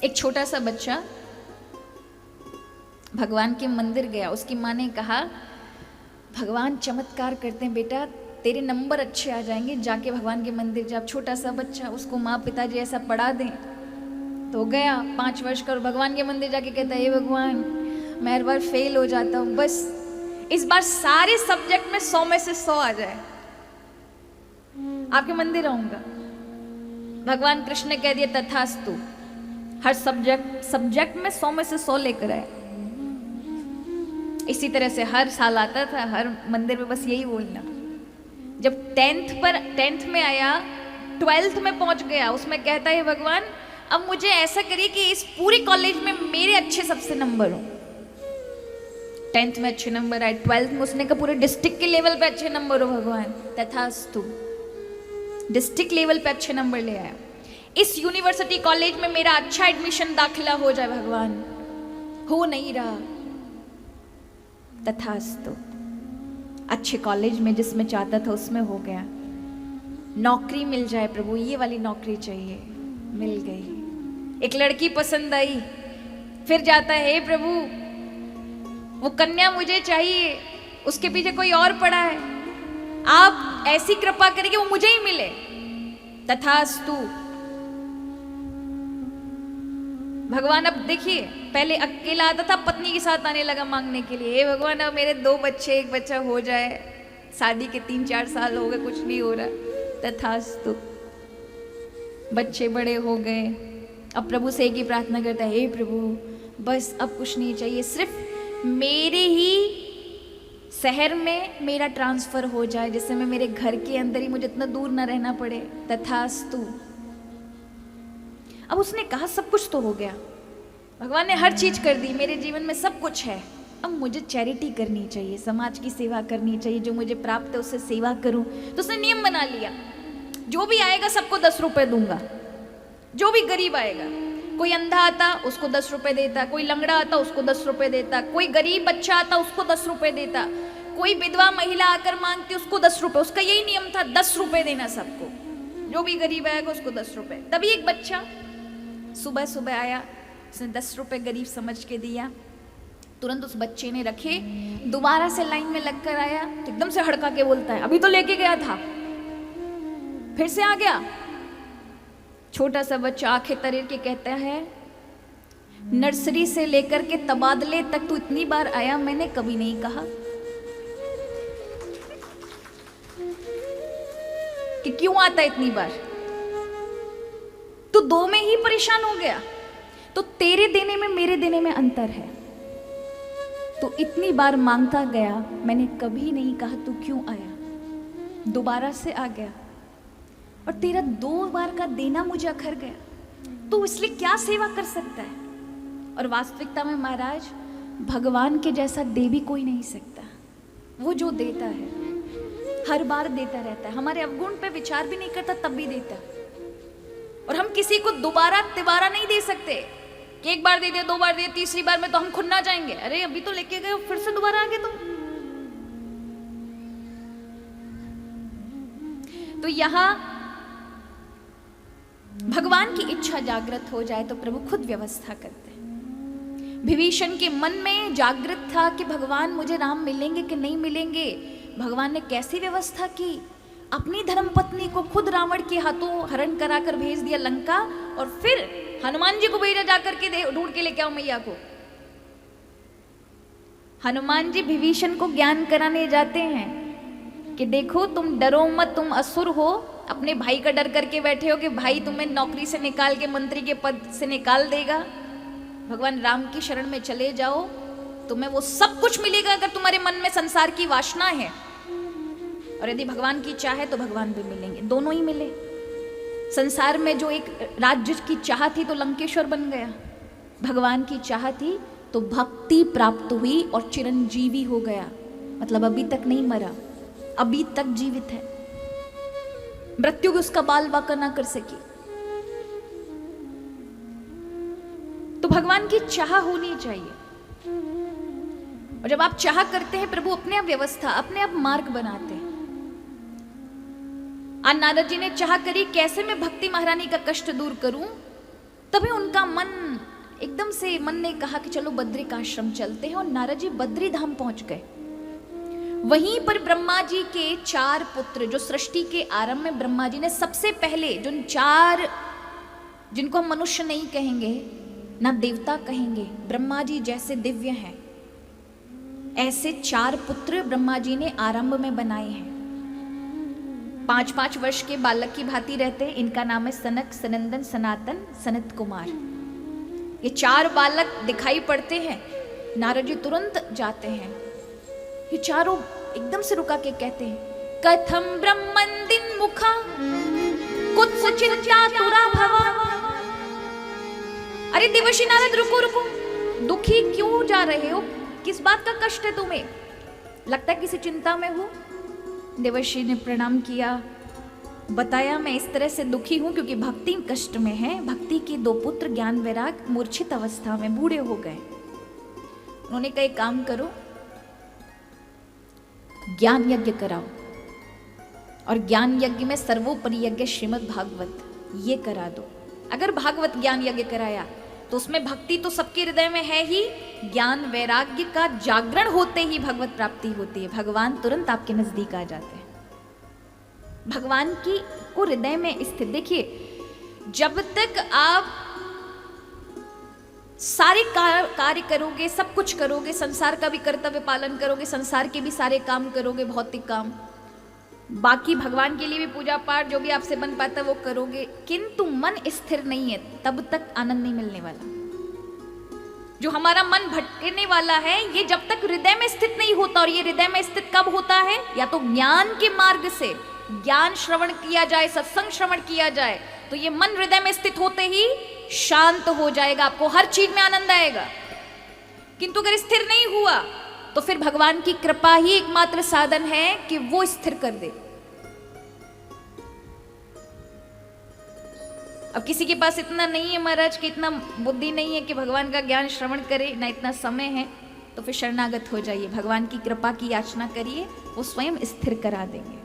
एक छोटा सा बच्चा भगवान के मंदिर गया। उसकी माँ ने कहा भगवान चमत्कार करते हैं बेटा, तेरे नंबर अच्छे आ जाएंगे, जाके भगवान के मंदिर जा। छोटा सा बच्चा, उसको माँ पिताजी ऐसा पढ़ा दें तो गया 5 वर्ष का, और भगवान के मंदिर जाके कहता है हे भगवान मैं हर बार फेल हो जाता हूँ, बस इस बार सारे सब्जेक्ट में 100 में से 100 आ जाए, आपके मंदिर आऊंगा। भगवान कृष्ण ने कह दिया तथास्तु, हर सब्जेक्ट में 100 में से 100 लेकर आए। इसी तरह से हर साल आता था, हर मंदिर में बस यही बोलना। जब 10th में आया, 12th में पहुंच गया, उसमें कहता है भगवान अब मुझे ऐसा करिए कि इस पूरे कॉलेज में मेरे अच्छे सबसे नंबर हो। 10th में अच्छे नंबर आए, 12th में उसने कहा पूरे डिस्ट्रिक्ट के लेवल पे अच्छे नंबर हो भगवान, तथास्तु। डिस्ट्रिक्ट लेवल पे अच्छे नंबर ले आया। इस यूनिवर्सिटी कॉलेज में मेरा अच्छा एडमिशन दाखिला हो जाए भगवान, हो नहीं रहा, तथास्तु। अच्छे कॉलेज में जिसमें चाहता था उसमें हो गया। नौकरी मिल जाए प्रभु, ये वाली नौकरी चाहिए, मिल गई। एक लड़की पसंद आई, फिर जाता है हे प्रभु वो कन्या मुझे चाहिए, उसके पीछे कोई और पड़ा है, आप ऐसी कृपा करें कि वो मुझे ही मिले, तथास्तु। भगवान अब देखिए, पहले अकेला आता था, पत्नी के साथ आने लगा मांगने के लिए, हे भगवान अब मेरे 2 बच्चे, एक बच्चा हो जाए, शादी के 3-4 साल हो गए, कुछ नहीं हो रहा, तथास्तु। बच्चे बड़े हो गए, अब प्रभु से एक ही प्रार्थना करता है, हे प्रभु बस अब कुछ नहीं चाहिए, सिर्फ मेरे ही शहर में मेरा ट्रांसफर हो जाए, जिससे मैं मेरे घर के अंदर ही, मुझे इतना दूर ना रहना पड़े, तथास्तु। अब उसने कहा सब कुछ तो हो गया, भगवान ने हर चीज कर दी, मेरे जीवन में सब कुछ है, अब मुझे चैरिटी करनी चाहिए, समाज की सेवा करनी चाहिए, जो मुझे प्राप्त है उससे सेवा करूं। तो उसने नियम बना लिया, जो भी आएगा सबको 10 रुपए दूंगा, जो भी गरीब आएगा, कोई अंधा आता उसको 10 रुपए देता, कोई लंगड़ा आता उसको 10 रुपए देता, कोई गरीब बच्चा आता उसको 10 रुपए देता, कोई विधवा महिला आकर मांगती उसको 10 रुपए। उसका यही नियम था, 10 रुपए देना सबको, जो भी गरीब आएगा उसको 10 रुपए। तभी एक बच्चा सुबह सुबह आया, उसने 10 रुपए गरीब समझ के दिया, तुरंत उस बच्चे ने रखे, दोबारा से लाइन में लगकर आया तो एकदम से हड़का के बोलता है अभी तो लेके गया था, फिर से आ गया। छोटा सा बच्चा आंखें तरेर के कहता है नर्सरी से लेकर के तबादले तक तू इतनी बार आया, मैंने कभी नहीं कहा कि क्यों आता इतनी बार, तू 2 में ही परेशान हो गया, तो तेरे देने में मेरे देने में अंतर है, तो इतनी बार मांगता गया, मैंने कभी नहीं कहा तू क्यों आया, दोबारा से आ गया और तेरा 2 बार का देना मुझे अखर गया, तो इसलिए क्या सेवा कर सकता है। और वास्तविकता में महाराज भगवान के जैसा दे भी कोई नहीं सकता, वो जो देता है हर बार देता रहता है, हमारे अवगुण पे विचार भी नहीं करता तब भी देता, और हम किसी को दोबारा तिबारा नहीं दे सकते कि एक बार दे दिया, 2 बार दे दिया, तीसरी बार में तो हम खुद ना जाएंगे, अरे अभी तो लेके गए फिर से दोबारा आ गए तो यहां भगवान की इच्छा जागृत हो जाए तो प्रभु खुद व्यवस्था करते हैं। विभीषण के मन में जागृत था कि भगवान मुझे राम मिलेंगे कि नहीं मिलेंगे। भगवान ने कैसी व्यवस्था की, अपनी धर्मपत्नी को खुद रावण के हाथों हरण कराकर भेज दिया लंका, और फिर हनुमान जी को भेजा जाकर के ढूंढ के लेके आओ मैया को। हनुमान जी विभीषण को ज्ञान कराने जाते हैं कि देखो तुम डरो मत, तुम असुर हो, अपने भाई का डर करके बैठे हो कि भाई तुम्हें नौकरी से निकाल के मंत्री के पद से निकाल देगा। भगवान राम की शरण में चले जाओ, तुम्हें वो सब कुछ मिलेगा अगर तुम्हारे मन में संसार की वासना है, और यदि भगवान की चाह है तो भगवान भी मिलेंगे, दोनों ही मिले। संसार में जो एक राज्य की चाह थी तो लंकेश्वर बन गया, भगवान की चाह थी तो भक्ति प्राप्त हुई और चिरंजीवी हो गया, मतलब अभी तक नहीं मरा, अभी तक जीवित है, मृत्यु भी उसका बाल बाका ना कर सकी। तो भगवान की चाह होनी चाहिए, और जब आप चाह करते हैं प्रभु अपने आप व्यवस्था, अपने आप मार्ग बनाते हैं। आज नारद जी ने चाह करी कैसे मैं भक्ति महारानी का कष्ट दूर करूं, तभी उनका मन एकदम से मन ने कहा कि चलो बद्रिक आश्रम चलते हैं, और नारद जी बद्री धाम पहुंच गए। वहीं पर ब्रह्मा जी के 4 पुत्र, जो सृष्टि के आरंभ में ब्रह्मा जी ने सबसे पहले, जो 4, जिनको हम मनुष्य नहीं कहेंगे ना देवता कहेंगे, ब्रह्मा जी जैसे दिव्य हैं, ऐसे 4 पुत्र ब्रह्मा जी ने आरंभ में बनाए हैं। 5-5 वर्ष के बालक की भांति रहते हैं। इनका नाम है सनक, सनंदन, सनातन, सनत कुमार। ये 4 बालक दिखाई पड़ते हैं। नारद जी तुरंत जाते हैं। ये चारों एकदम से रुका के कहते हैं, कथम ब्रह्मंदिन मुखा कुत्स चिंता तुरा भवा। अरे देवर्षि नारद, रुको रुको, दुखी क्यों जा रहे हो? किस बात का कष्ट है तुम्हें? लगता है किसी चिंता में हो। देवर्षि ने प्रणाम किया, बताया मैं इस तरह से दुखी हूं क्योंकि भक्ति कष्ट में है। भक्ति के 2 पुत्र ज्ञान वैराग मूर्छित अवस्था में बूढ़े हो गए। उन्होंने कहा एक काम करो, ज्ञान यज्ञ कराओ, और ज्ञान यज्ञ में सर्वोपरि यज्ञ श्रीमद् भागवत ये करा दो। अगर भागवत ज्ञान यज्ञ कराया तो उसमें भक्ति तो सबके हृदय में है ही, ज्ञान वैराग्य का जागरण होते ही भगवत प्राप्ति होती है। भगवान तुरंत आपके नजदीक आ जाते हैं। भगवान की को हृदय में स्थित देखिए, जब तक आप सारे कार्य करोगे, सब कुछ करोगे, संसार का भी कर्तव्य पालन करोगे, संसार के भी सारे काम करोगे, भौतिक काम, बाकी भगवान के लिए भी पूजा पाठ जो भी आपसे बन पाता है वो करोगे, किंतु मन स्थिर नहीं है, तब तक आनंद नहीं मिलने वाला। जो हमारा मन भटकने वाला है, ये जब तक हृदय में स्थित नहीं होता, और ये हृदय में स्थित कब होता है? या तो ज्ञान के मार्ग से ज्ञान श्रवण किया जाए, सत्संग श्रवण किया जाए, तो ये मन हृदय में स्थित होते ही शांत हो जाएगा, आपको हर चीज में आनंद आएगा। किंतु अगर स्थिर नहीं हुआ तो फिर भगवान की कृपा ही एकमात्र साधन है कि वो स्थिर कर दे। अब किसी के पास इतना नहीं है महाराज कि इतना बुद्धि नहीं है कि भगवान का ज्ञान श्रवण करे, ना इतना समय है, तो फिर शरणागत हो जाइए, भगवान की कृपा की याचना करिए, वो स्वयं स्थिर करा देंगे।